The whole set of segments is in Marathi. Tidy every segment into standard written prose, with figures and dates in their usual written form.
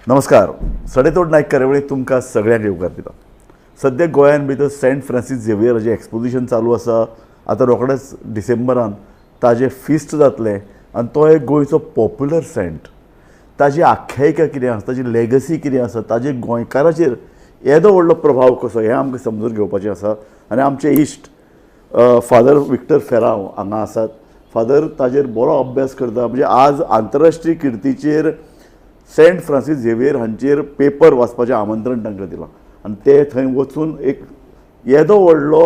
नमस्कार. सडेतोड नायक कार्यावळीक तुमकां सगळ्यांक येवकार दिता. सद्या गोंयांत भितर सेंट फ्रांसीस झेवियर हाचें एक्सपोजिशन चालू आसा. आतां रोखडेंच डिसेंबरान ताजें फिस्ट जातलें आनी तो एक गोंयचो पॉप्युलर सेंट. ताजी आख्यायिका कितें आसा, ताजी लेगसी कितें आसा, ताजे गोंयकाराचेर येदो व्हडलो प्रभाव कसो हें आमकां समजून घेवपाचें आसा. आनी आमचे इश्ट फादर विक्टर फेरांव हांगा आसात. फादर ताजेर बरो अभ्यास करता. म्हणजे आज आंतरराष्ट्रीय किर्तीचेर सेंट फ्रांसीस झेवियर हांचेर पेपर वाचपाचें आमंत्रण तांकां दिलां आनी ते थंय वचून एक येदो व्हडलो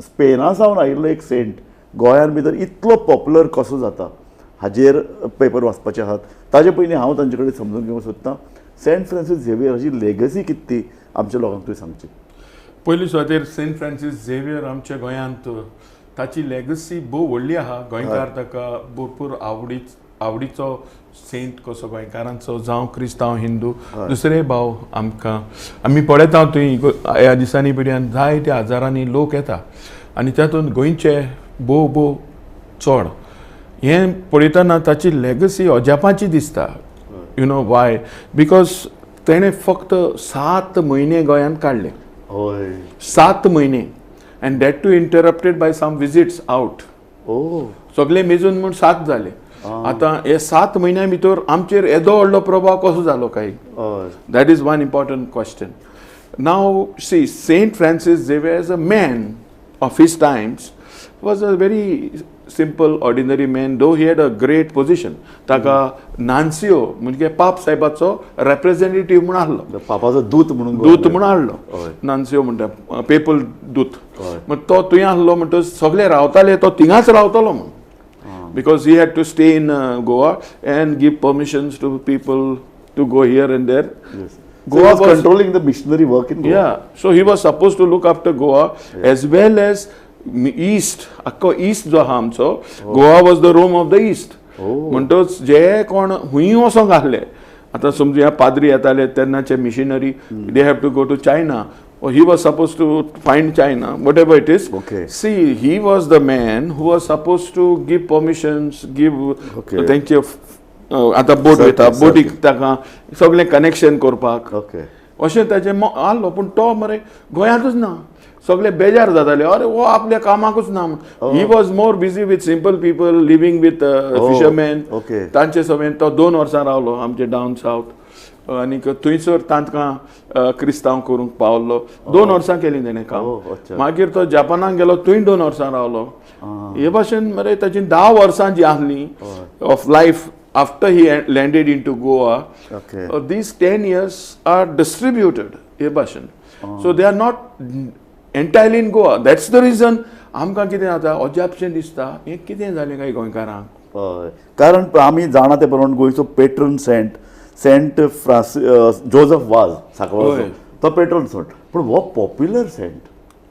स्पेना सावन आयिल्लो एक सेंट गोंयान भितर इतलो पॉप्युलर कसो जाता हाजेर पेपर वाचपाचे आहात. ताजे पयलीं हांव तांचे कडेन समजून घेवंक सोदतां सेंट फ्रांसीस झेवियर हाची लेगसी कितें ती आमच्या लोकांक तुवें सांगची. पयलीं सुवातेर सेंट फ्रांसीस झेवियर आमच्या गोंयांत ताची लेगसी भोव व्हडली आहा. गोंयकार ताका भरपूर आवडीचो सेंट कसो गोंयकारांचो जावं क्रिस्तांव हिंदू दुसरे भाव आमकां आमी पळयता थंय ह्या दिसांनी पिड्यान जायत्या हजारांनी लोक येता आनी तातूंत गोंयचे भोव चड हें पळयतना ताची लेगसी अजापाची दिसता. You know Y? बिकॉज तेणें फक्त 7 म्हयने गोंयांत काडले. 7 म्हयने and that too interrupted by some visits out. सगळे मेजून म्हूण 7 जाले. आतां हे 7 म्हयन्या भितर आमचेर येदो व्हडलो प्रभाव कसो जालो काय? That is one important question. Now see Saint Francis Xavier as a man of his times was a very simple ordinary man. Though he had a great position. ताका नान्सिओ म्हणजे पाप साहेबाचो रेप्रेझेंटेटिव्ह म्हूण आहलो. पापाचो दूत म्हणून आहलो. नान्सिओ म्हणटा पेपल दूत. मग तो थंय आहलो म्हणटच सगळे रावताले, तो थिंगाच रावतालो म्हूण. Because he had to stay in Goa and give permissions to people to go here and there. Yes. Goa was controlling the missionary work in Goa. Yeah, so he was supposed to look after Goa as well as East. Akko East jo ha amcho, Goa was the Rome of the East. म्हणटच जे कोण हुंय वचोंक आहले, आतां समजुया पाद्री येताले तेन्नाचे missionary, they have to go to China. Or he was supposed to find China, whatever it is. See, he was the man who was supposed to give permissions, give thank you. आता बोट वयता, बोटीक ताका सगळें कनेक्शन करपाक अशें ताचें आहलो. पूण तो मरे गोंयांतूच ना. सगळे बेजार जाताले, अरे वो आपल्या कामाकूच ना. He was more busy with simple people living with fisherman. तांचे सगळें तो 2 वर्सां रावलो आमचे डावन सावथ. आनी थंयसर तांकां क्रिस्तांव करूंक पावलो. 2 वर्सां केलीं तेणें काम. मागीर तो जपानाक गेलो, थंय 2 वर्सां रावलो. हे भाशेन मरे ताची 10 वर्सां जी आहलीं of life after he landed in to Goa, these 10 years are distributed हे भाशेन. So they are not entirely in Goa. That's the reason आमकां कितें जाता अजापशें दिसता हें कितें जालें काय गोंयकारांक. कारण आमी जाणा ते प्रमाण गोंयचो पेट्रन सेंट फ्रांसीस जोझफ वाज सांकवाळचो तो पेट्रन सेंट. पूण हो पॉप्युलर सेंट,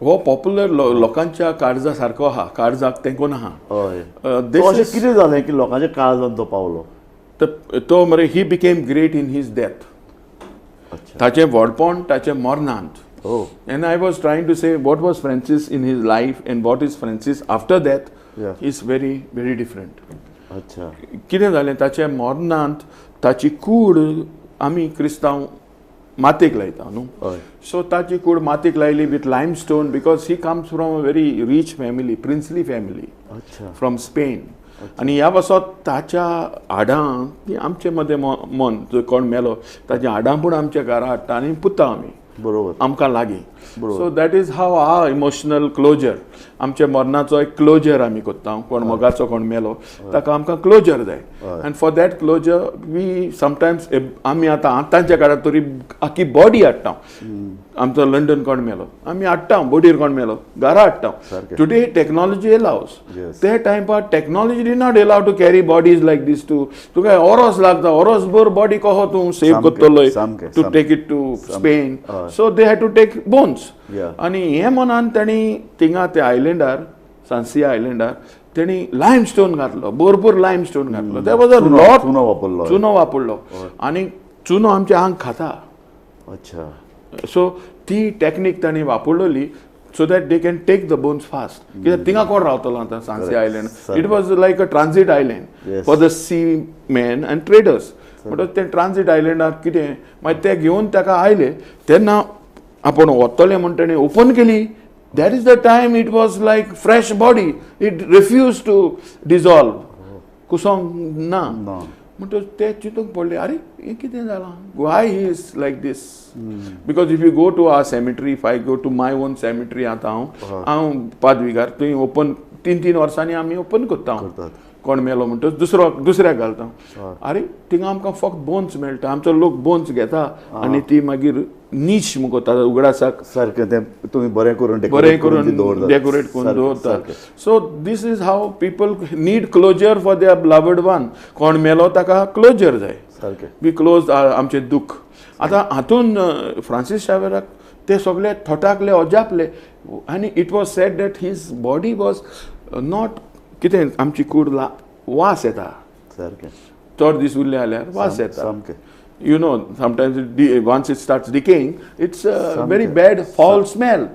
हो पॉप्युलर लोकांच्या काळजा सारको आहा. काळजाक तेंकून आहा. अशें कितें जालें की लोकांच्या काळजांत तो पावलो? तो मरे he became great in his death. ताचें व्हडपण ताच्या मरणांत. And I was trying to say what was Francis in his life and what is Francis after death is very, very different. कितें जालें ताच्या मरणांत ताची कूड आमी क्रिस्तांव मातीक लायता न्हू. सो ताची कूड मातीक लायली with limestone because he comes from a very rich family, princely family from Spain. आनी ह्या पासत ताच्या हाडां ती आमचे मदें मन जो कोण मेलो ताच्या हाडां पूण आमच्या घरा हाडटा आनी पुत्ता आमी बरोबर आमकां लागीं. So that is how our emotional closure. आमच्या मरणाचो एक क्लोजर आमी कोत्ता. कोण मोगाचो कोण मेलो ताका आमकां क्लोजर जाय. आनी for that closure we sometimes आमी आतांच्या काळांत तरी आख्खी बॉडी हाडटा. आमचो लंडन कोण मेलो आमी हाडटा, बोडीर कोण मेलो घरा हाडटा. Today technology allows. ते टायमार technology did not allow to carry bodies like this. तुका ओरोस लागता, ओरोसभर बॉडी कहो तूं सेव करतलोय to take it to Spain. So they had to take bones. आनी हे मनान तेणी थिंगा ते आयलँडार सांसिया आयलँडार तेणी लायमस्टोन घातलो, भरपूर लायमस्टोन घातलो. ते वॉज अ लॉट चुनो वापरलो आनी चुनो आमच्या आंग खाता. सो ती टॅक्नीक तांणी वापरलेली so that they can take the bones fast. Because tinga kon raavtalo anta Sansi Island. It was like a transit island for the seamen and traders. म्हणटच ते ट्रान्झीट आयलँडार कितें मागीर ते घेवन ताका आयले तेन्ना आपण वतले म्हणटणी ओपन केली. That is the time it was like fresh body. It refuse to dissolve. कुसोंक ना म्हणटच ते चिंतूंक पडले अरे हें कितें जालां why he is like this. Because if you go to our cemetery if I go to my own cemetery आतां हांव पादविकार थंय ओपन 3-3 वर्सांनी आमी ओपन करता. कोण मेलो म्हणटच दुसऱ्याक घालता. अरे थिंगा आमकां फक्त बोन्स मेळटा. आमचो लोक बोन्स घेता आनी ती मागीर नीश मुगोता उगडासाक सारकें तें तुमी बरें करून डेकोरेट करून दवरतात. So this is how people need closure for their beloved one. कोण मेलो ताका क्लोजर जाय. सारकें बी क्लोज आमचें दूख. आतां हातून फ्रांसीस शावेराक ते सगळे थोटाकले अजापले आनी it was said that his body was not कितें आमची कूड वास येता. सारकें चड दीस उरले जाल्यार वास येता. सामकें You know, sometimes once it starts decaying, it's a very bad foul smell.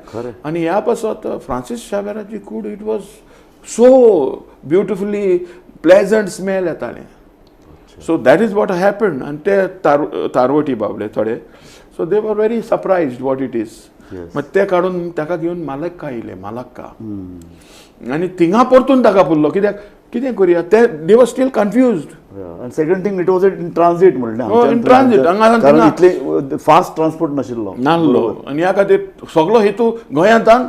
And ह्या पासत फ्रांसीस शावेराची कूड it was so beautifully pleasant smell येतालें. So that is what happen. आनी ते तारवटी बाबले थोडे. So they were very surprised what it is. मागीर ते काडून ताका घेवन मालक्का येयले. मालक्का आनी थिंगा परतून ताका पुरलो. कित्याक कितें करुया ते दे वर steel confused. And second thing, it was in transit म्हणलें. in transit. कारण इतले फास्ट ट्रान्सपोर्ट नाशिल्लो. आनी ह्या खातीर सगळो हेतू गोंयांतान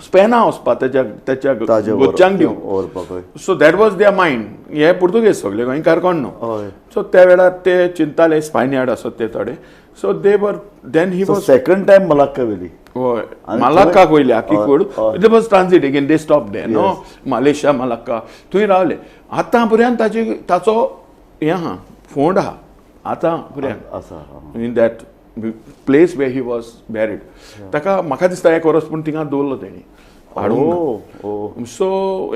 स्पेना वचपा त्याच्या गोच्यांक दिवं. So that was their mind. हे पुर्तुगेज सगळे गोंयकार कोण न्हू. सो त्या वेळार ते चिंताले स्पायनियार्ड आसत ते थोडे. So they were then he was second time Malacca वेली. होय मलाक्का वयले आखी कूड. It was transit again. They stop they no Malaysia Malacca थंय रावले. आतां पर्यंत ताचो हें आहा फोंड आहा आतां पर्यंत in that place where he was buried. ताका म्हाका दिसता एक वर्स पूण थिंगा दवरलो तेणी हाडून. सो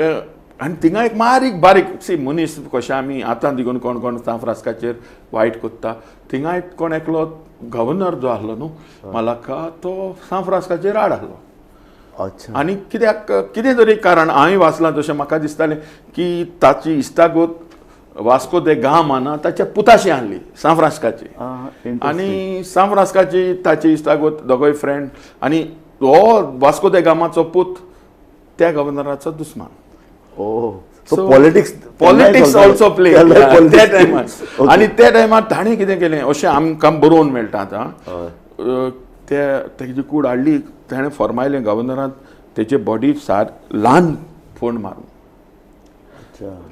आनी थिंगा एक बारीक सी मनीस कशें आमी आतां दिगून कोण कोण सांफ्रास्काचेर वायट कोत्ता. थिंगा एक कोण एकलो गव्हर्नर जो आसलो न्हू मलाक्का तो सांफ्रास्काचेर आड आसलो. आनी कित्याक कितें तरी कारण हांवें वाचलां तशें म्हाका दिसतालें की ताची इश्टागोत वास्को दे गामाना ताच्या पुताशी हाडली सांफ्रास्काची. आनी सांफ्रास्काची ताची इश्टागोत दोगोय फ्रेंड. आनी हो वास्को दे गामाचो पूत त्या गव्हर्नराचो दुस्मान. सो पॉलिटिक्स ऑल्सो प्ले त्या टायमार. आनी त्या टायमार ताणें कितें केलें अशें आमकां बरोवन मेळटा आतां. तेजी कूड हाडली ताणें फॉर्मायलें गव्हर्नरान तेचे बॉडी ल्हान फोंड मारून.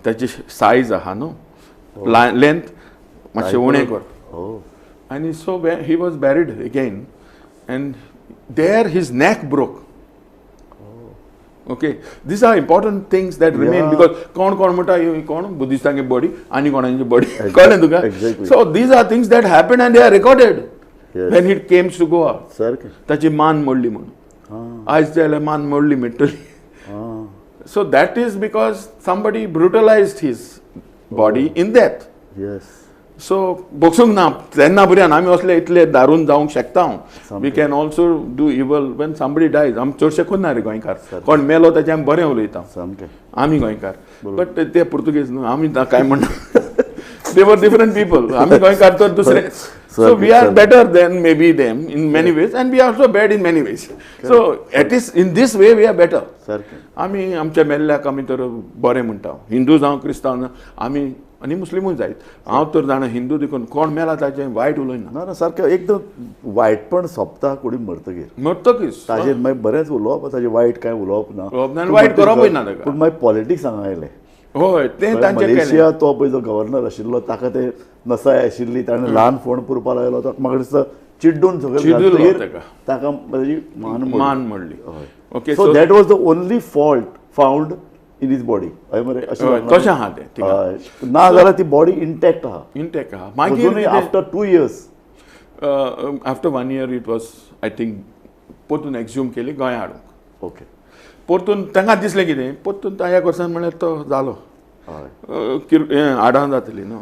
त्याची सायज आहा न्हू लेंथ मातशें उणें कर. आनी so he was buried again and there his neck broke. Okay these are important things that remain. Because कोण म्हणटा कोण बुद्धिस्टांची बॉडी आनी कोणाची बॉडी कळ्ळें तुका. So these are things that happen and they are recorded when it comes to Goa. ताची मान मोडली म्हणून. आयज जाल्यार मान मोडली मेळटली. So that is because somebody brutalized his body in death. So boxung na तेन्ना पर्यंत आमी असले इतले दारून जावंक शकता. We can also do evil when somebody dies. आमी चडशे कोन्ना रे गोंयकार. कोण मेलो ताचे आमी बरें उलयता आमी गोंयकार. बट ते पुर्तुगेज न्हू आमी काय म्हणना. They were different people. आमी गोंयकार तर दुसरे. So we are better than maybe them in many ways and we are also bad in many ways. So at least in this way we are better. आमी आमच्या मेल्ल्याक आमी तर बरें म्हणटा. हिंदू जावं क्रिस्तांव जावं आमी आनी मुस्लिमूय जायत. हांव तर जाणा हिंदू देखून कोण मेला ताचें वायट उलयना. ना सारकें एकदम वायटपण सोंपता कोणी मरतकीच ताजेर मागीर बरेंच उलोवप. ताजें वायट कांय उलोवप ना. वायट करपूय ना ताका. पूण मागीर पॉलिटिक्स हांगा आयलें. होय ते तांचे मलेशिया तो पळय जो गव्हर्नर आशिल्लो ताका ते नसाय आशिल्ली ताणें ल्हान फोंड पुरपा लागलो. म्हाका दिसता चिड्डून सगळें ताका ताजी मान मोडली. Okay so that was the only fault found in his body. तशें आहा तें ना जाल्यार ती बॉडी इंटॅक्ट आहा. मागीर after 2 years after 1 year it was I think परतून एक्झ्यूम केली गोंया हाडूंक. ओके परतून तांकां दिसलें कितें परतून ह्या वर्सान म्हळ्यार तो जालो आडावन जातली न्हू.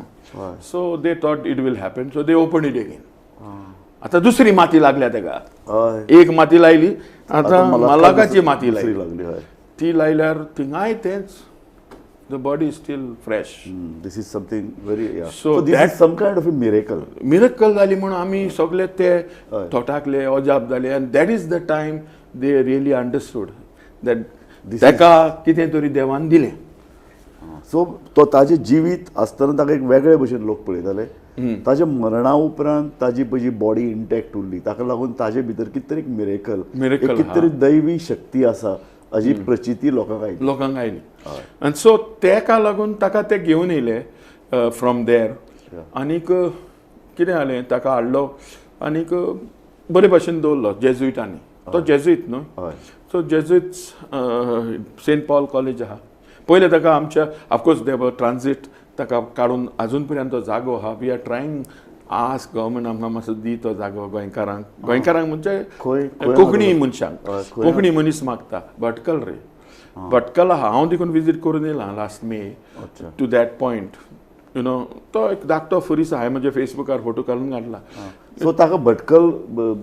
So they thought it will happen. So they open it again. आतां दुसरी माती लागल्या ताका. एक माती लायली आतां मलाकाची माती लागली. ती लायल्यार थिंगाय तेंच the body is steel fresh. This is something very, yeah. So So this that- is some kind of a miracle. Miracle जाली म्हणून आमी सगळे ते थोटाकले अजाप जाले आनी that is the time they really understood that ताका कितें तरी देवान दिलें. सो तो ताजे जिवीत आसतना ताका एक वेगळे भशेन लोक पळयताले. ताच्या मरणा उपरांत ताजी पळय बॉडी इंटॅक्ट उरली, ताका लागून ताजे भितर कितें तरी एक मिरेकल, Miracle, कितें तरी दैवी शक्ती आसा हाजी प्रचिती लोकांक आयली. लोकांक आयली. आनी सो तेका लागून ताका ते घेवन येयले फ्रॉम देर. आनीक कितें जालें, ताका हाडलो आनीक बरे भशेन दवरलो जेजुइटांनी. तो जेजुइत न्हू. हय. So Jesuits Saint Paul college आहा पयले ताका आमच्या ऑफकोर्स दे वर ट्रान्झीट ताका काडून अजून पर्यंत तो जागो आहा. We are trying ask government आमकां मातसो दी तो जागो गोंयकारांक. गोंयकारांक म्हणजे खंय कोंकणी मनशांक. कोंकणी मनीस मागता. भटकल रे. भटकल आहा. हांव देखून विजीट करून येयलां last may to that point. You know तो एक धाकटो फुरीस हांवें म्हज्या फेसबुकार फोटो घालून काडला. सो ताका भटकल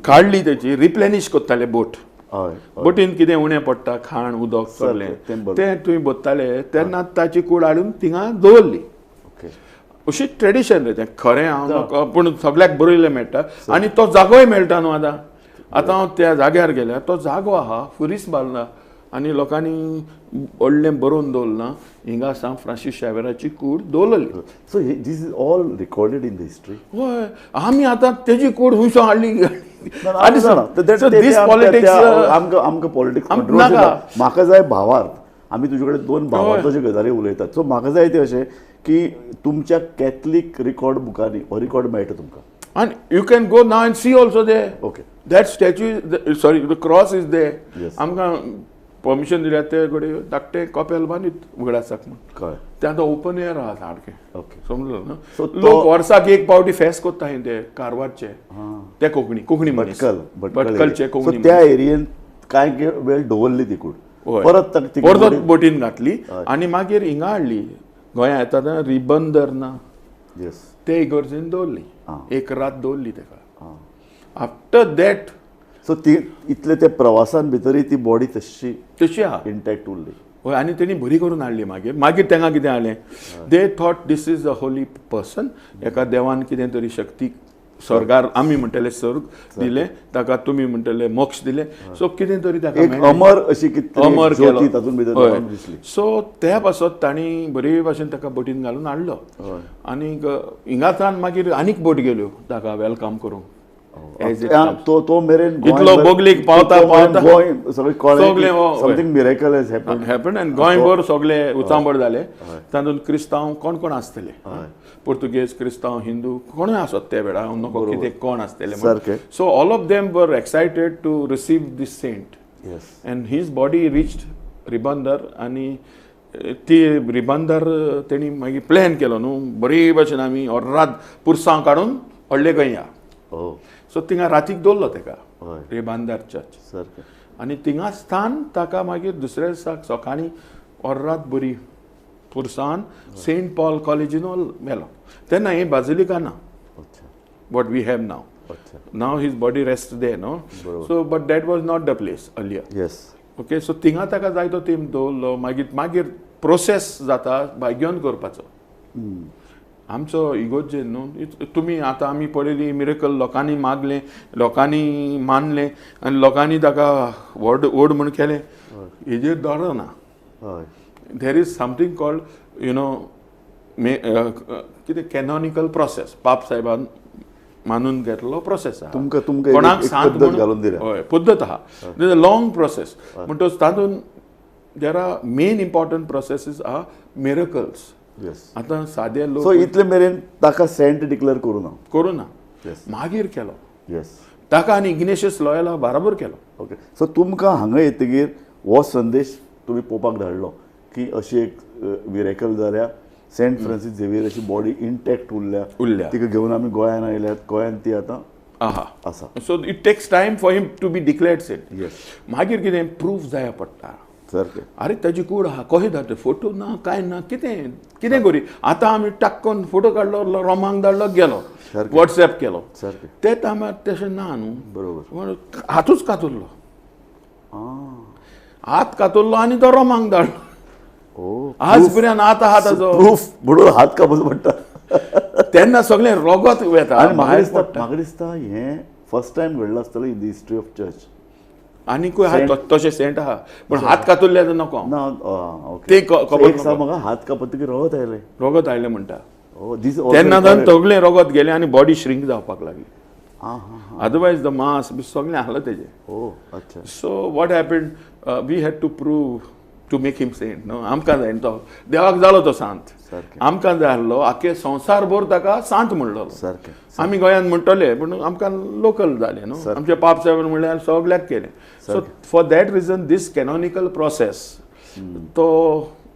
काडली तेची रिप्लेनिश कोत्ताले बोट. हय. बोटीन कितें उणें पडटा खाण उदक सगलें तें तुवें बोत्ताले तेन्ना ताची कूड हाडून थिंगा दवरली. ओके. अशी ट्रेडिशन रे तें खरें. हांव पूण सगळ्याक बरयलें मेळटा आनी तो जागोय मेळटा न्हू आतां. आतां हांव त्या जाग्यार गेल्यार तो जागो आहा फुरीस बांदला आनी लोकांनी व्हडलें बरोवन दवरलां हिंगा सांग फ्रांसीस शावेराची कूड दवरलेली. So this is all recorded in the history. हय आमी आतां तेजी कूड हुंयसो हाडली. पॉलिटिक्स आमकां पॉलिटिक्स म्हाका जाय भावार्थ. आमी तुजे कडेन दोन भावार्थाच्यो गजाली उलयतात. सो म्हाका जाय ते अशें की तुमच्या कॅथलीक रिकॉर्ड बुकांनी हो रिकॉर्ड मेळटा तुमकां. And you can go now and see also there. Okay. That statue, the cross is there. Yes. आमकां परमिशन दिल्या ते कडेन धाकटे कपेल बांदीत उगडासाक म्हूण. कळ्ळें. तें आतां ओपन एअर आहा सारकें. ओके. समजलो न्हू. So लोक वर्साक एक पावटी फेस्त कोत्ता ते कारवारचे. ते कोंकणी मनीस. भटकलचे सो कोंकणी. त्या एरियेन कांय वेळ दवरली ती कूड. परत परत बोटीन घातली आनी मागीर हिंगा हाडली. गोंया येता तेन्ना रिबंदर ना येस ते इगर्जेन दवरली. एक रात दवरली ताका. आफ्टर दॅट सो ती इतले ते प्रवासान भितरय ती बॉडी तशी आहा इंटॅक्ट उरली. हय आनी तेणी बरी करून हाडली. मागीर तांकां कितें जालें they thought this is a holy person. एका देवान कितें तरी शक्ती स्वर्गार आमी म्हणटले स्वर्ग दिले ताका तुमी म्हणटले मोक्ष दिले. सो कितें तरी ताका एक अमर अशी अमर ज्योती तातूंत भितर दिसली. सो त्या पासत तांणी बरे भशेन ताका बोटीन घालून हाडलो. आनीक हिंगाच्यान मागीर आनीक बोट गेल्यो ताका वेलकम करूंक. तो मेरेन इतलो बोगलीक पावता गोंय सगळें समथींग मिरेकल हॅज हॅपन आनी गोंयभर सगळे उचांबड जाले. तातूंत क्रिस्तांव कोण कोण आसतले. पोर्तुगेज क्रिस्तांव हिंदू कोणूय आसत त्या वेळा नको कितें कोण आसतले. So all of them were excited to receive this saint. And his body reached Ribandar आनी ती रिबंदर तेणी मागीर प्लॅन केलो न्हू बरे भशेन आमी अर्रात पुरसांव काडून व्हडले गोंया. सो थिंगा रातीक दवरलो ताका रिबंदर चर्च. आनी थिंगा स्थान ताका मागीर दुसऱ्या दिसाक सकाळीं अर्रात बरी पुरसावन सेंट पॉल कॉलेजीन मेलो. तेन्ना हे बाजिलिका ना what we have now. Now his body rest there no. So but that was not the place earlier. Okay. So थिंगा ताका जाय तो थीम दवरलो. मागीर प्रोसेस जाता घेवन करपाचो. आमचो इगोर्जेन न्हू तुमी आतां आमी पळयली मिरेकल लोकांनी मागलें लोकांनी मानलें आनी लोकांनी ताका व्हड म्हूण केलें. हेजेर दोरो ना. There is something called you know कितें कॅनॉनिकल प्रोसेस. पाप साहेबान मानून घेतलो प्रोसेस आहा. कोणाक सांत हय पद्दत आहा. अ लॉंग प्रोसेस म्हणटच तातूंत there are main important processes आहा मिरेकल्स. आतां सादे लोक सो इतले मेरेन ताका सेंट डिक्लेअर करूं ना. मागीर केलो ताका आनी इग्नेशियस लॉयला बराबर केलो. ओके. सो तुमकां हांगा येतकीर हो संदेश तुमी पोवपाक धाडलो की अशी एक मिरेकल जाल्या. सेंट फ्रांसीस झेवियर अशी बॉडी इंटॅक्ट उरल्या तिका घेवन आमी गोंयान आयल्यात. गोंयान ती आतां आसा. So it takes time for him to be declared saint. मागीर कितें प्रूफ जाय पडटा. अरे ताजी कूड आहा कशें धाडटा फोटो ना काय ना कितें करी. आतां आमी टाक्कन फोटो काडलो रोमांक धाडलो गेलो वॉट्सॅप केलो. ते टायमार तशें ना न्हू. बरोबर. हातूच कातुरलो हात कातुरलो आनी तो रोमांक धाडलो. आज पर्यंत आत आहा ताजो प्रूफ म्हणून हात कापच पडटा तेन्ना सगळें रोगत वेता आनी म्हाका दिसता हें फर्स्ट टायम घडलां आसतलें in the history of church. आनीकूय आहा तशें सेंट आहा पण हात कातुल्ले नको ना ते एक म्हाका हात कापतकीर रगत आयलें. रोगत आयलें म्हणटा दीस तेन्ना सगळें रोगत गेलें आनी बॉडी श्रिंक जावपाक लागली. अदरवायज द मास बी सगळें आहलें तेजें. अच्छा. So what happened we had to prove to make him saint न्हू. आमकां जाय तो देवाक जालो तो सांत. आमकां जाय आसलो आख्खे संवसारभर ताका सांत म्हणलो. आमी गोंयांत म्हणटले पूण आमकां लोकल जालें न्हू. आमचे पाप सेवन म्हणल्यार सगळ्याक केलें. So for that reason this canonical process तो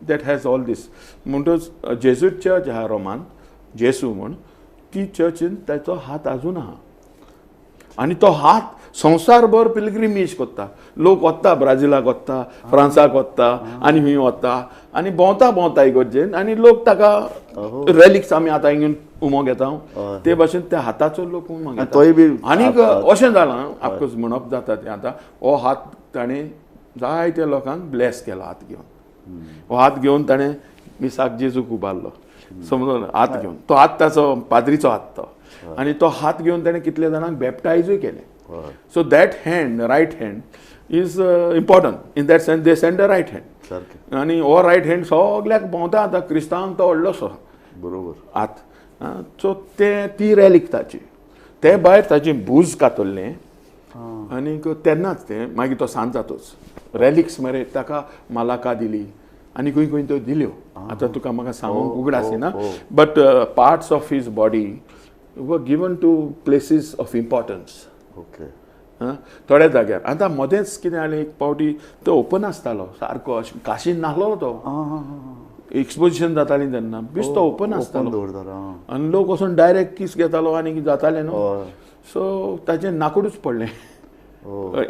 दॅट हॅज ऑल दीस म्हणटच जेझूट चर्च आहा रोमान जेसू म्हण ती चर्चीन ताचो हात आजून आहा आनी तो हात संवसारभर पिलग्रिमेज करता. लोक वता ब्राझिलाक वता फ्रांसाक वता आनी हूंय वता आनी भोंवता इगर्जेन आनी लोक ताका रॅलिक्स आमी आतां हिंगून उमो घेता ते भाशेन त्या हाताचो लोक उमो घेता. आनीक अशें जालां आफकोर्स म्हणप जाता तें आतां हो हात ताणें जायत्या लोकांक ब्लेस केलो हात घेवन. हो हात घेवन ताणें मिसाक जेजूक उबारलो समजलो हात घेवन. तो हात ताचो पाद्रीचो हात तो आनी तो हात घेवन ताणें कितले जाणांक बॅप्टायजूय केलें. So that hand right hand is important in that sense they send a right hand आनी हो रायट हँड सगळ्याक भोंवता आतां क्रिस्तांवांक तो व्हडलोसो बरोबर हात. सो ती रॅलीक ताची ते भायर ताची भूज कातरलें आनीक तेन्नाच तें मागीर तो सांत जातोच. रॅलिक्स मरे ताका मालाका दिली आनी खंय खंय त्यो दिल्यो. आतां तुका म्हाका सांगूंक उगडास ना but parts of his body were given to places of importance. थोड्या जाग्यार आतां मदेंच कितें जालें एक पावटी तो ओपन आसतालो सारको काशीन नासलो तो एक्सपोजिशन जातालीं तेन्ना बिश्तो ओपन आसतालो आनी लोक वचून डायरेक्ट किस घेतालो आनी जातालें न्हू. सो ताचें नाकूडच पडलें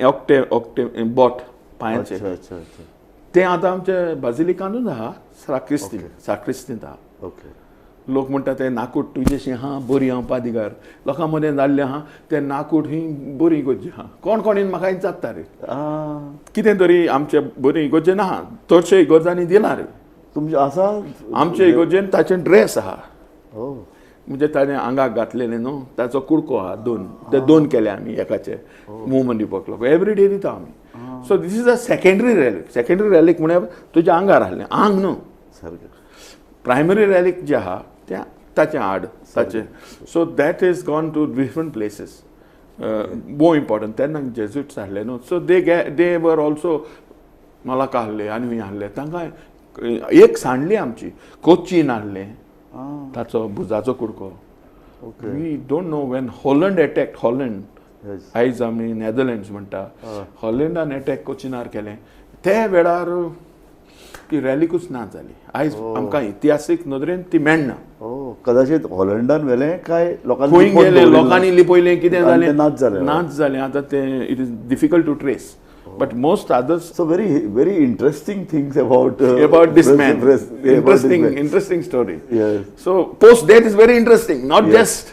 ओक्टे बोट पांयाचें. तें आतां आमच्या बाजिलिकानूच आहा साक्रिस्तींत आहा. लोक म्हणटा तें नाकूड तुजेशी आहा बरी हांव पादिगार लोकां मदें जाल्लें आहा तें नाकूड ही बरी इगोर्जी आहा. कोण कोणीन म्हाका विचारता रे कितें तरी आमचे बरी इगोर्जेन आहा चडशे इगोर्जांनी दिला रे तुमचे आसा. आमचे इगोर्जेन ताचें ड्रेस आहा म्हणजे ताणें आंगाक घातलेलें न्हू ताचो कुडको आहा दोन केले आमी एकाचे मुवमेंट दिवपाक लागून एवरी डे दिता आमी. So this is a secondary relic म्हळ्यार तुज्या आंगार आहलें आंग न्हू. प्रायमरी रॅलीक जे आहा त्या ताचें आड ताचें. So that is gone to different places more important. तेन्ना जेझूट्स आहले न्हू. So they were also Malacca आहले आनी हूंय आहले तांकां एक सांडली आमची कोच्चीन आहलें ताचो भुजाचो कुडको. We don't know when Holland attacked Holland आयज आमी नेदरलँड्स म्हणटा हॉलंडान अटॅक कोचिनार केलें ते वेळार ती रॅलीकूच ना जाली. आयज आमकां इतिहासीक नदरेन ती मेळना. कदाचित हॉलंडान व्हेलें काय लोकांनी लिपयलें कितें जालें नाच जालें. आतां तें it is difficult to trace but most others. So very interesting things about this man. Interesting story. Yes. So post that is very interesting, not just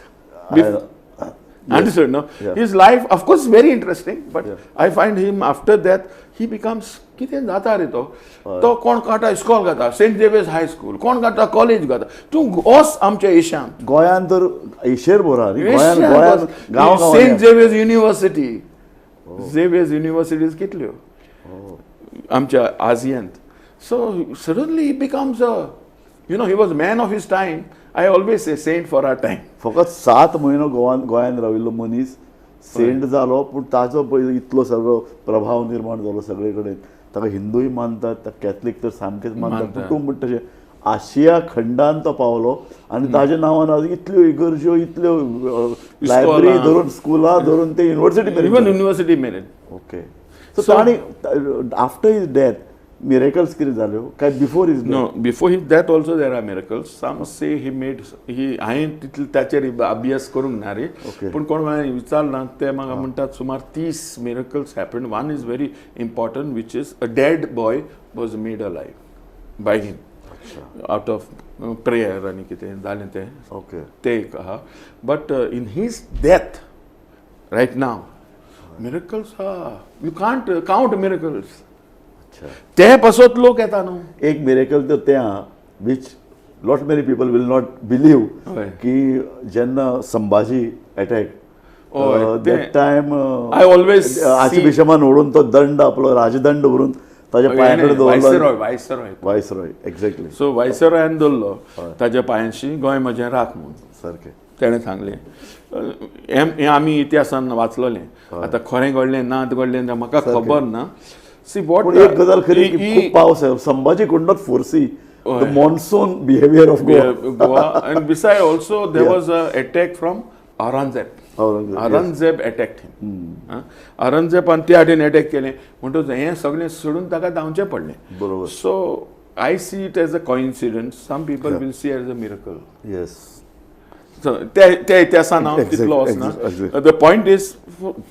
understood, no? His life of course very interesting, but I find him after that he becomes कितें जाता रे तो कोण काटा इस्कॉल घाता सेंट झेवियर्स हाय स्कूल कोण काटा कॉलेज घाता तूं वच आमच्या एशियांत गोंयांत तर एशियर बोरा गोंयांत Saint Xavier's university Xavier's universities कितल्यो आमच्या आजियांत. So suddenly he becomes he was man of his time. I always say saint for our time. फकत 7 म्हयनो गोंयांत राविल्लो मनीस सेंट जालो पूण ताचो पळय इतलो सगळो प्रभाव निर्माण जालो सगळे कडेन. ताका हिंदूय मानतात कॅथलीक तर सामकेच मानतात कुटूंब म्हणटा तशें आशिया खंडांत तो पावलो आनी ताज्या नांवान आज इतल्यो इगर्ज्यो इतल्यो लायब्ररी धरून स्कुलां धरून ते युनिवर्सिटी मेरेन. ओके. सो ताणी आफ्टर हिज डेथ miracles कितें जाल्यो काय before his no before his death also there are miracles. Some say he made हांवें तितले ताचेर अभ्यास करूंक ना रे पूण कोण विचारना ते म्हाका म्हणटात सुमार 30 miracles happen. One is very important which is a dead boy was made alive by him out of prayer आनी कितें जालें तें. ओके. ते एक आहा. But in his death right now miracles आहा. You can't count miracles. ते पासत लोक येता न्हू. एक मिरेकल तर तें आहा which lot many people will not believe की जेन्ना Sambhaji attack that time I always आर्चबिशपान ओडून तो दंड आपलो राजदंड व्हरून ताच्या पांया कडेन दवरलो. Viceroy exactly. सो वायसरॉयान दवरलो ताच्या पांयांशी गोंय म्हजें राख म्हणून सारकें तेणें सांगलें. हें आमी इतिहासान वाचलेलें. आतां खरें घडलें ना घडलें तें म्हाका खबर ना. सी वॉट एक गजाल खरी खूब पावस आहे. संभाजी कुड not foresee the monsoon behaviour of Goa. And beside also there was a attack from Aurangzeb. Aurangzeb attacked him. Aurangzeban त्या वाटेन अटॅक केलें म्हणटच हें सगळें सोडून ताका धांवचें पडलें. बरोबर. So I see it as a coincidence. Some people will see as a miracle. Yes. त्या इतिहासान हांव तितलो वचना. The point is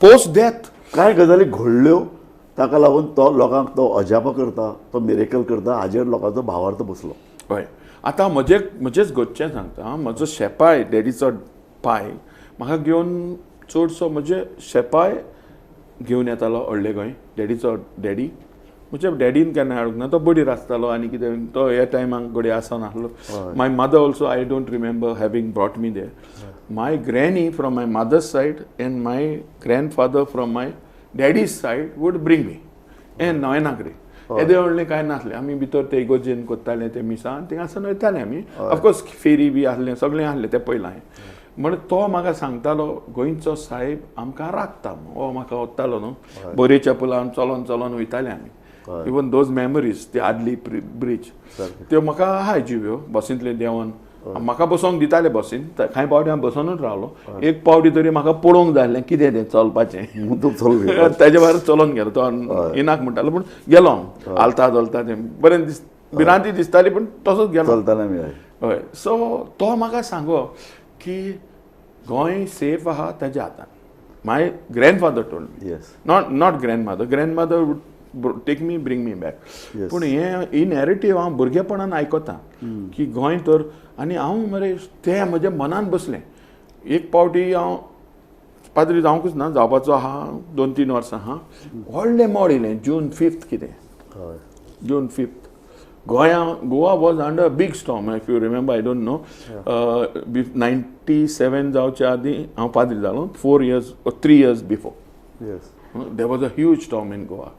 post death कांय गजाली घडल्यो ताका लागून तो लोकांक तो अजाप करता, तो मिरेकल करता, हाजेर लोकांचो भावार्थ बसलो. हय. आतां म्हजेच घरचें सांगता. म्हजो शेपाय डॅडीचो पाय म्हाका घेवन चडसो म्हजे शेपाय घेवन येतालो व्हडले गोंय. डॅडीचो डॅडी म्हज्या डॅडीन केन्ना हाडूंक ना. तो बडीर आसतालो आनी कितें तो ह्या टायमाक घडये आसनासलो. My mother also I don't remember having brought me there. My granny from my mother's side and my grandfather from my daddy's side would bring me एन नॉयनागरी. येदे व्हडलें कांय नासलें. आमी भितर ते इगोजेन करताले ते मिसान थिंगासान वयताले आमी. ऑफकोर्स फेरी बी आसलें सगळें आसलें तें पयलें हांवें. म्हणून तो म्हाका सांगतालो गोंयचो साहेब आमकां राखता. हो म्हाका वतालो न्हू. बरे चपलान चलोन चलोन वयताले आमी. इवन दोज मेमरीज ती आदली ब्रीज त्यो म्हाका आहाय जिव्यो बसींतले देंवन. म्हाका बसोंक दिताले बसीन. कांय पावटी हांव बसोनूच रावलो. एक पावटी तरी म्हाका पळोवंक जाय आसलें कितें तें चलपाचें. ताजे भायर चलोन गेलो. तो इनाक म्हणटालो पूण गेलो हांव. आलता चलता तें बरें भिरांती दिसताली पूण तसोच गेलो. हय. सो तो म्हाका सांगो की गोंय सेफ आहा ताज्या हातान. My grandfather told me. Not grandmother would take me bring me back. पूण हें ही नॅरेटीव हांव भुरगेपणान आयकता की गोंय तर. आनी हांव मरे तें म्हज्या मनान बसलें. एक पावटी हांव पाद्री जावंकूच ना जावपाचो आहा 2-3 वर्सां आहा. व्हडलें मोड येयलें June 5th कितें. June 5th. Goa was under a big storm. If you remember, I don't know. 97 जावच्या आदी हांव पाद्री जालो. 4 years or 3 years before. There was a huge storm in Goa.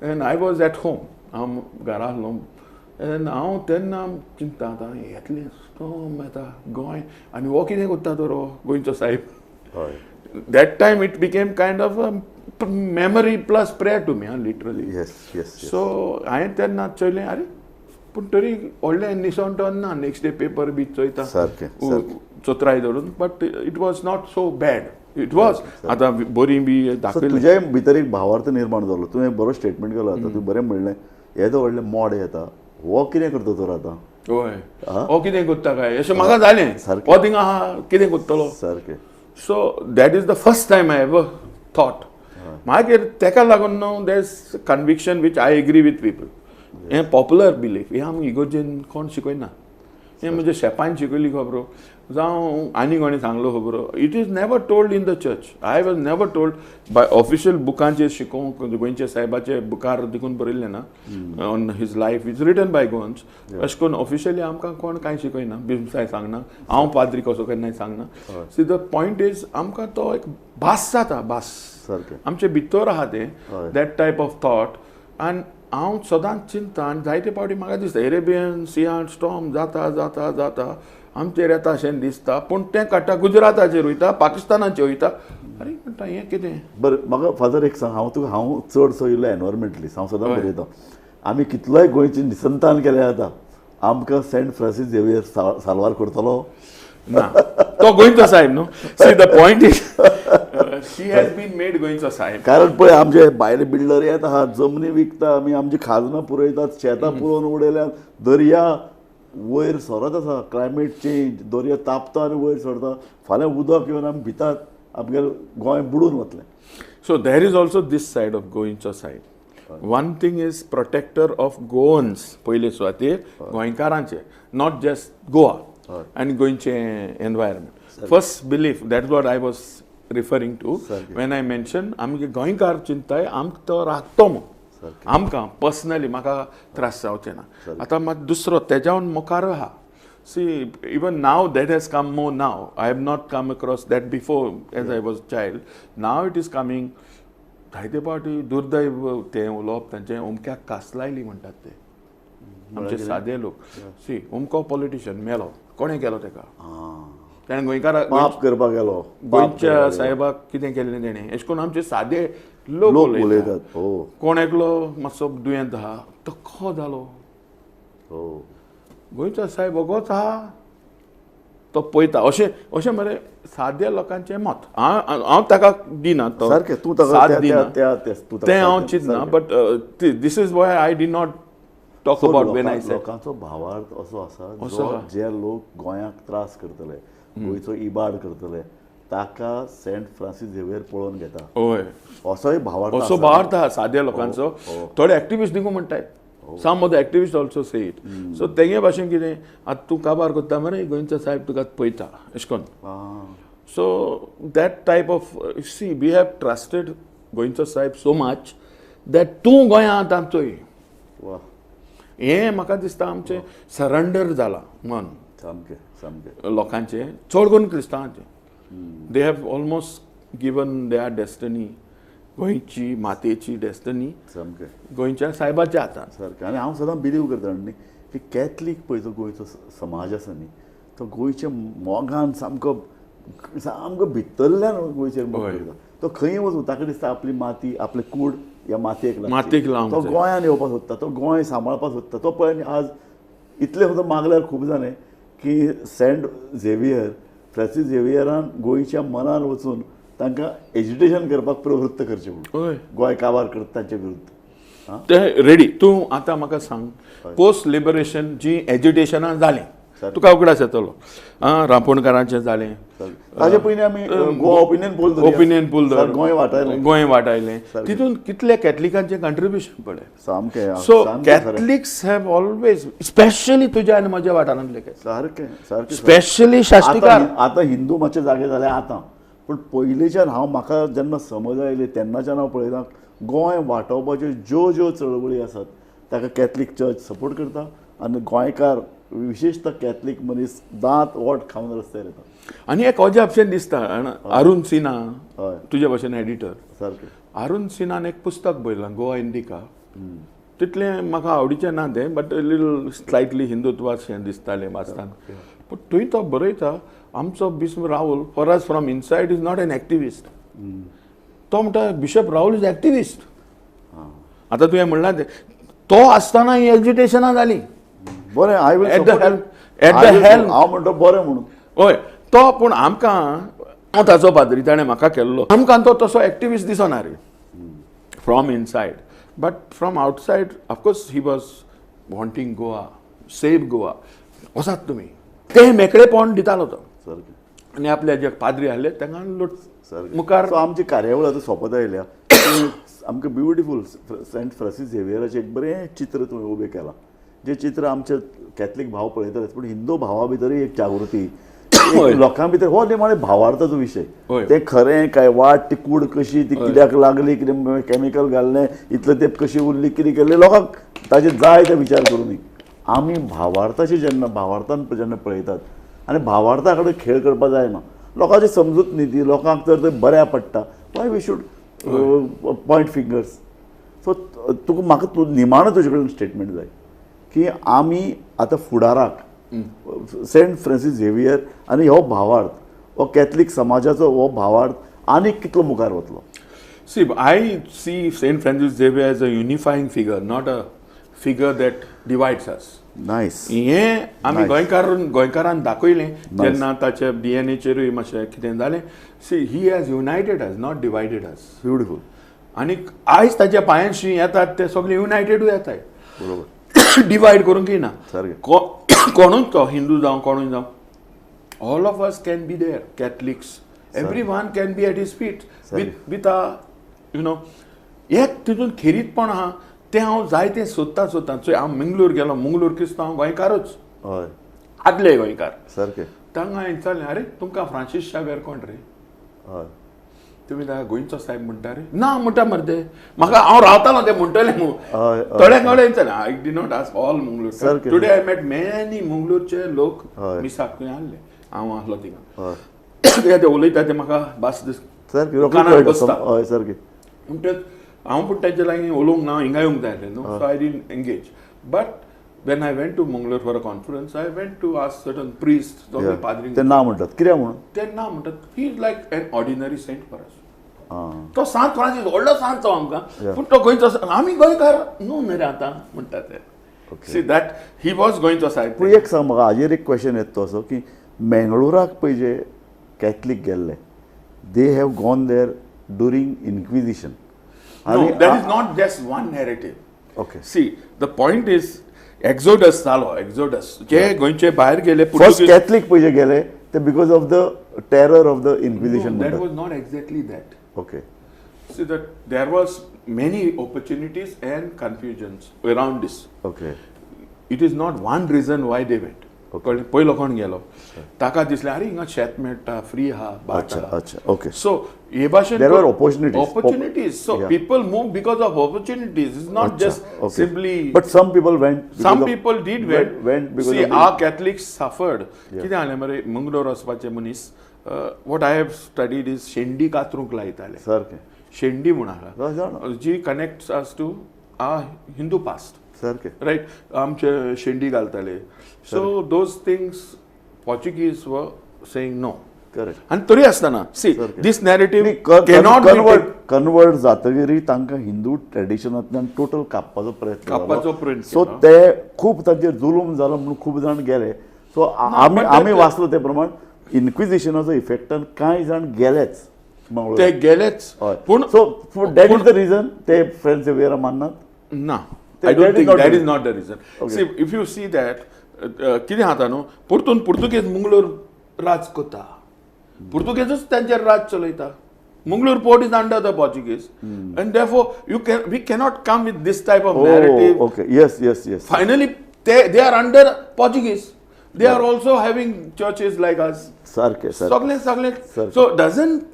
And I was at home. हांव घरा आसलो. And हांव तेन्ना चिंतता आतां येतलें स्टॉर्म येता गोंय आनी हो कितें करता तर हो गोंयचो साहेब. That time it became kind of a memory plus prayer to me, literally. So हांवें तेन्ना चयलें अरे पूण तरी व्हडलें निसवण ना. नेक्स्ट डे पेपर बी चोयता चोत्राय धरून. But it was not so bad. It was आतां बरी बी दाखयली. तुज्या भितर एक भावार्थ निर्माण जालो. तुवें बरो स्टेटमेंट केलो. आतां तुवें बरें म्हणलें हे तो व्हडलें मोड येता. हो कितें करता तर आतां. हय. हो कितें करता काय अशें म्हाका जालें. हो थिंगा आहा कितें करतलो. सारकें. So that is the first time I ever thought. मागीर तेका लागून न्हू there is conviction which I agree with people. हें पॉप्युलर बिलीफ हें आमी इगोर्जेन कोण शिकयना. हें म्हणजे शेपान शिकयली खबरो जावं आनी कोणें सांगलो खबरो. It is never told in the church. I was never told by official बुकांचेर शिकोवंक गोंयचे साहेबाचे बुकार देखून बरयल्लें ना on his life is written by Goans. अशें करून ऑफिशियली आमकां कोण कांय शिकयना. बिमसाय सांगना. हांव पाद्री कसो केन्नाय सांगना. सी द पॉयंट इज आमकां तो एक भास जाता. भास आमचे भितर आहा तें दॅट टायप ऑफ थॉट. आनी हांव सदांच चिंतता आनी जायते पावटी म्हाका दिसता एरेबियन सियान स्टॉर्म जाता जाता जाता आमचेर येता अशें दिसता. पूण तें काडटा गुजराताचेर वयता पाकिस्तानाचेर वयता. अरे म्हणटा हें कितें. बरें म्हाका फादर एक सांग. हांव चडसो इल्लो एनवायरमेंटलिस्ट. हांव सदां बरयता आमी कितलोय गोंयची निसंतान केलें जाता आमकां सेंट फ्रांसीस झेवियर साल्वार करतलो ना. तो गोंयचो साहेब न्हू. See the point is she has been made गोंयचो साहेब. कारण पळय आमचे भायले बिल्डर येत आहा जमनी विकता आमी आमची खाजनां पुरयतात शेतां पुरोवन उडयल्यात. दर्या वयर सरत आसा. क्लायमेट चेंज दर्या तापता आनी वयर सरता. फाल्यां उदक येवन आमी भितात आमगेलें गोंय बुडून वतलें. So there is also this side of गोंयचो side. One thing is protector of Goans पयले सुवातेर गोंयकारांचे नॉट जस्ट गोवा आनी गोंयचे environment. First belief that is what I was referring to when I mention आमगे गोंयकार चिंताय आमकां तो राखतो म्हूण. आमकां पर्सनली म्हाका त्रास जावचे ना. आतां मात दुसरो तेज्यावन मुखार आहा. See even now that has come more now. I have not come across that before as I was child. Now it is coming. जायते फावटी दुर्दैव तें उलोवप तांचें उमक्याक कास लायली म्हणटात ते आमचे सादे लोक. सी उमको पॉलिटिशियन मेलो, कोणें केलो तेका? ताणें गोंयकाराक माफ करपाक गेलो. गोंयच्या साहेबाक कितें केलें तेणें? अशें करून आमचे सादे लोक उलयतात. हो कोण एकलो मातसो दुयेंत आहा तो खो जालो. हो गोंयचो साहेब वगोच आहा तो पळयता. अशें मरे सादे लोकांचें मत. हांव ताका दिना तो सारकें. तूं साथ दिना ताका तें हांव चिंतना. But this is why I did not talk about when I said. लोकांचो भावार्थ असो आसा जे लोक गोंयाक त्रास करतले, गोंयचो इबाड करतले, ताका सेंट फ्रांसीस झेवियर पळोवन घेता. होय असोय भावार्थ असो भावार्थ आहा साद्या लोकांचो. थोडे एक्टिविस्ट देखून म्हणटात. Some of the activist also say it. So तेगे भाशेन कितें आतां तूं काबार करता मरे गोंयचो साहेब तुका पळयता अशें करून. So that type of see we have trusted गोंयचो साहेब सो मच दॅट तूं गोंयांत आमचोय. हें म्हाका दिसता आमचें सरेंडर जाला मन सामकें सामकें लोकांचें, चड करून क्रिस्तांवांचें. They have almost given their destiny, गोंयची मातयेची डेस्टनी सामकें गोंयच्या साहेबाच्या हातांत. सारकें. आनी हांव सदां बिलीव करता न्ही की कॅथलीक पळय जो गोंयचो समाज आसा न्ही तो गोंयच्या मोगान सामको भितरल्यान गोंयचेर मोग करता. तो खंय वचूं ताका दिसता आपली माती, आपले कूड ह्या मातयेक लावंक तो गोंयान येवपाक सोदता, तो गोंय सांबाळपाक सोदता. तो पळय आज इतलें सुद्दां मागल्यार खूब जालें की सेंट झेवियर फ्रांसीस झेवियरान गोंयच्या मनान वचून तांकां एज्युटेशन करपाक प्रवृत्त करचें म्हणून गोंय काबार करता तांचे विरुद्ध. ते रेडी. तूं आतां म्हाका सांग, पोस्ट लिबरेशन जी एज्युटेशनां जालें तुका उगडास येतलो. रांपोणकारांचें जालें, ताचे पयलीं आमी गोवा ओपिनियन पोल गोंय वाटायलें. तितून कितले कॅथलिकांचें कंट्रिब्युशन पळय सामकें. So Catholics have always, specially तुज्या आनी म्हज्या वाठारांतले सारकें सारकें स्पेशली शास्त्रीकार. आतां हिंदू मातशे जागे जाले आतां, पूण पयलींच्यान म्हाका जेन्ना समज आयली तेन्नाच्यान हांव पळयतां गोंय वाटावपाच्यो ज्यो ज्यो चळवळी आसात ताका कॅथलीक चर्च सपोर्ट करता आनी गोंयकार विशेषतः कॅथलीक मनीस दांत वोट खावन रस्त्यार येता. आनी एक अजापशें दिसता. अरुण सिन्हा तुज्या भशेन एडिटर. सारकें. अरुण सिन्हान एक पुस्तक बरयलां गोवा इंडिका. तितलें म्हाका आवडीचें ना तें, बट लिटल स्लायटली हिंदुत्वाचें दिसतालें वाचताना. पूण थंय तो बरयता आमचो bishop Rahul for us from inside is not an activist. तो म्हणटा बिशप राहुल इज एक्टिविस्ट. आतां तुवें म्हणलां तें तो आसतना ही एज्युटेशनां जाली. बरें I will at the helm हांव म्हणटा बरें म्हणून. हय तो. पूण आमकां हांव ताचो पाद्री ताणें म्हाका केल्लो, आमकां तो तसो एक्टिविस्ट दिसना रे from inside. But from outside of course he was wanting Goa, save Goa. वसात तुमी तें मेकळेपण दितालो तो. आनी आपले जे पाद्री आहले तांकां लुट मुखार. आमची कार्यावळ आतां सोंपत आयल्या. आमकां ब्युटिफूल सेंट फ्रांसीस झेवियराचें एक बरें चित्र तुवें उबें केलां. जें चित्र आमचे कॅथलीक भाव पळयतलेच, पूण हिंदू भावा भितरय एक जागृती, लोकां भितर हो निमाणे भावार्थाचो विशय. तें खरें काय वाट, ती कूड कशी, ती कित्याक लागली, कितें कॅमिकल घाल्लें, इतलें तेंप कशी उरली, कितें केल्लें, लोकांक ताचे जाय ते विचार करूं. आमी भावार्थाचे भावार्थान जेन्ना पळयतात आनी भावार्था कडेन खेळ करपाक जायना. लोकांची समजूत न्ही ती, लोकांक तर तें बऱ्या पडटा. Why we should point fingers. So तुका म्हाका निमाणें तुजे कडेन स्टेटमेंट जाय की आमी आतां फुडाराक सेंट फ्रांसीस झेवियर आनी हो भावार्थ, हो कॅथलीक समाजाचो हो भावार्थ आनीक कितलो मुखार वतलो? See I see Saint Francis Xavier as a unifying figure, not a figure that divides us. Nice. हें आमी गोंयकारान दाखयलें जेन्ना ताच्या डीएनएचेरूय मातशें कितें जालें. See he has united us, not divided us. Beautiful. आनी आयज ताच्या पांयांशी येतात ते सगळे युनायटेडूय येताय. बरोबर. डिवायड करूंक येना. सारकें. कोणूच तो हिंदू जावं कोणूय जावं, all of us can be there. Catholics every one can be at his feet with a you know. एक तितून खेरीतपण आहा तें हांव जायतें सोदतां. सो हांव मंगळूर गेलो, मंगळूर क्रिस्तांव गोंयकारूच, हय आदले गोंयकार. सारकें. तांकां हांवें विचारलें, अरे तुमकां फ्रांसीस शावेर कोण रे? हय. तुम्ही गोंयचो साहेब म्हणटा रे ना म्हणटा मर्दे म्हाका हांव रावतालो ते म्हणटले थोड्या कडेन I did not ask all Mangalore today I met many मंगळूरचे लोक मिसाक खंय आहले हांव आहलो थिंगा ते उलयता ते म्हाका भास कानार बसता म्हणटच हांव पूण तेंचे लागीं उलोवंक ना हिंगा येवंक जाय आसलें न्हू so I didn't engage but when I went to Mangalore for a conference, I went to ask certain priests, padri. ते ना म्हणतात कित्याक म्हणून ते ना म्हणतात he is like an ordinary saint for us. तो सांत फ्रांसीस व्हडलो सांत तो आमकां पूण तो गोंयचो आमी गोंयकार न्हू न्ही रे आतां म्हणटा ते सी दॅट ही वॉज गोंयचो सायड. पूण एक सांग म्हाका हाजेर एक क्वेश्चन येता तो असो की मेंगळुराक पळय जे कॅथलीक गेल्ले they have gone there during Inquisition. No, there is not just one narrative. Okay. See, the point is Exodus जालो एक्झोडस जे गोंयचे भायर गेले फर्स्ट कॅथलीक पयजे गेले ते because of the terror of the Inquisition. That was not exactly that. Okay. See that there was many opportunities and confusions around this. Okay. It is not one region Y they went. कळ्ळें पयलो कोण गेलो ताका दिसलें अरे हिंगा शेत मेळटा फ्री आहा अच्छा अच्छा ओके. सो हे भाशेन there are opportunities so people move because of opportunities is not just simply but some people went. Some people did went. See are Catholics suffered. कितें जालें मरे मंगळूर वचपाचे मनीस what I have studied is शेंडी कातरूंक लायताले सारकें. शेंडी म्हूण आहा जी connects us to a Hindu past सारकें रायट. आमचे शेंडी घालताले so those things Portuguese were saying no. Correct. आनी तरी आसतना सी दीस नॅरेटिव्ह कन्वर्ट जातकीर तांकां हिंदू ट्रेडिशनांतल्यान टोटल कापपाचो प्रयत्न सो केलो. ते खूब तांचेर जुलूम जालो म्हणून खूब जाण गेले. सो आमी वाचलो ते प्रमाण इन्क्विजिशनाचो इफेक्टान कांय जाण गेलेच ते गेलेच. पूण so that is the region ते फ्रेंड झेवियर माननात ना. I don't think that is not the reason. Okay. See, if you see that, कितें जाता न्हू परतून पुर्तुगेज मंगळूर राज करता. पुर्तुगेजूच तांचेर राज चलयता. Mangalore port is under the Portuguese and therefore we cannot come with this type of narrative. Okay. Yes. Finally they are under Portuguese. They are also having churches like us. Sarke. So doesn't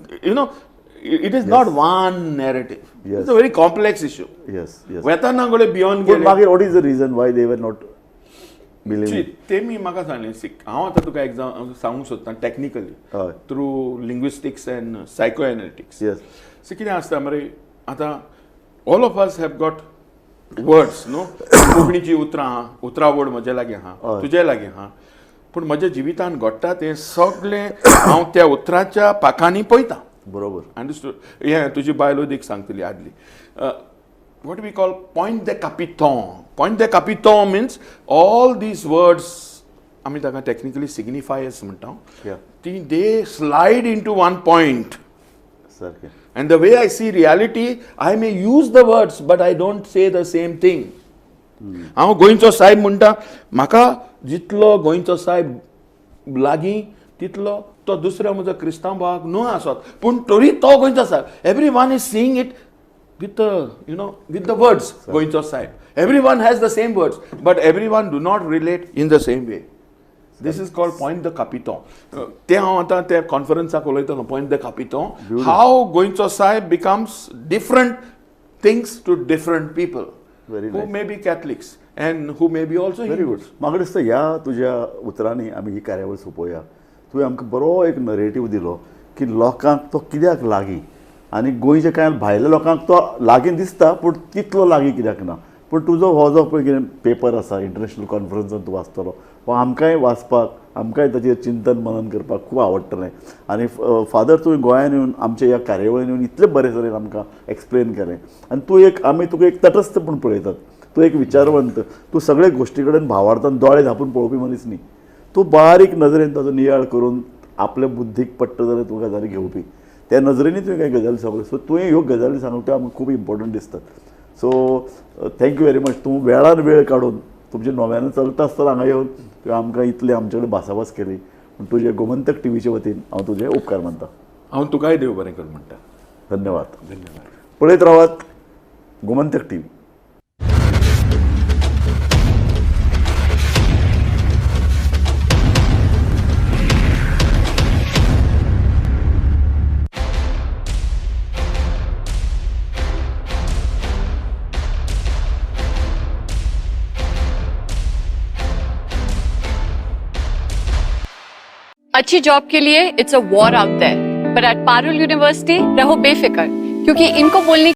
it is not one narrative. Yes. It's a very complex issue. Yes. वेताना गोळे beyond गेले. But what is the reason why they were not believing? ते मी म्हाका सांगलें हांव आतां तुका एग्जाम सांगूंक सोदता technically through linguistics and psychoanalytics. So कितें आसता मरे आतां all of us have got words न्हू. कोंकणीची उतरां आहा उतरावळ म्हजे लागीं आहा तुजे लागीं आहा पूण म्हज्या जिवितान घडटा तें सगळें हांव त्या उतराच्या पाखांनी पळयतां. बरोबर. अंडरस्टूड. हे तुजी बायलो देख सांगतली आदली. what we call point de capitão. Point de capitão means all these words आमी ताका technically signifiers म्हणटा. They slide into one point. And the way I see reality, I may use the words but I don't say the same thing. हांव गोंयचो साहेब म्हणटा म्हाका जितलो गोंयचो साहेब लागीं तितलो तो दुसऱ्या म्हजो क्रिस्तांव भावाक न्हू आसत पूण तरी तो गोंयचो साहेब. Every one is seeing it with the words गोंयचो साहेब. Everyone has the same words but everyone do not relate in the same way. This is called point de capitão. ते हांव आतां त्या कॉन्फरन्साक उलयतालो point de capitão. How गोंयचो साहेब becomes different things to different people who may be Catholics and who may be also Hindus. म्हाका दिसता ह्या तुज्या उतरांनी आमी ही कार्यावळ सोंपोवया. तुवें आमकां बरो एक नरेटीव दिलो की लोकांक तो कित्याक लागीं आनी गोंयच्या कांय भायल्या लोकांक तो लागीं दिसता पूण तितलो लागीं कित्याक ना. पूण तुजो हो जो पळय कितें पेपर आसा इंटरनॅशनल कॉन्फरन्सान तूं वाचतलो हो आमकांय वाचपाक आमकांय ताचेर चिंतन मनन करपाक खूब आवडटलें. आनी फादर तुवें गोंयांत येवन आमच्या ह्या कार्यावळीन येवन इतले बरे तरेन आमकां एक्सप्लेन केलें. आनी तूं आमी तुका एक तटस्थपण पळयतात. तूं एक विचारवंत. तूं सगळे गोश्टी कडेन भावार्थान दोळे धांपून पळोवपी मनीस न्ही. तूं बारीक नजरेन ताचो नियाळ करून आपल्या बुद्धीक पडटा जाल्यार तूं गजाली घेवपी त्या नजरेनी तुवें कांय गजाली सांगल्यो. सो तुवें ह्यो गजाली सांगल्यो त्यो आमकां खूब इम्पॉर्टंट दिसतात. So thank you very much. तूं वेळान वेळ काडून तुमच्या नव्यानं चलता आसतना हांगा येवन तुवें आमकां इतले आमचे कडेन भासाभास केली. पूण तुजे गोमंतक टीव्हीचे वतीन हांव तुजे उपकार मानता. हांव तुकाय देव बरें कर म्हणटा. धन्यवाद. पळयत रावात गोमंतक टीव्ही. अच्छी जॉब के लिए it's a war out there, but at Parul university रहो बेफिक्र, क्योंकि इनको बोलने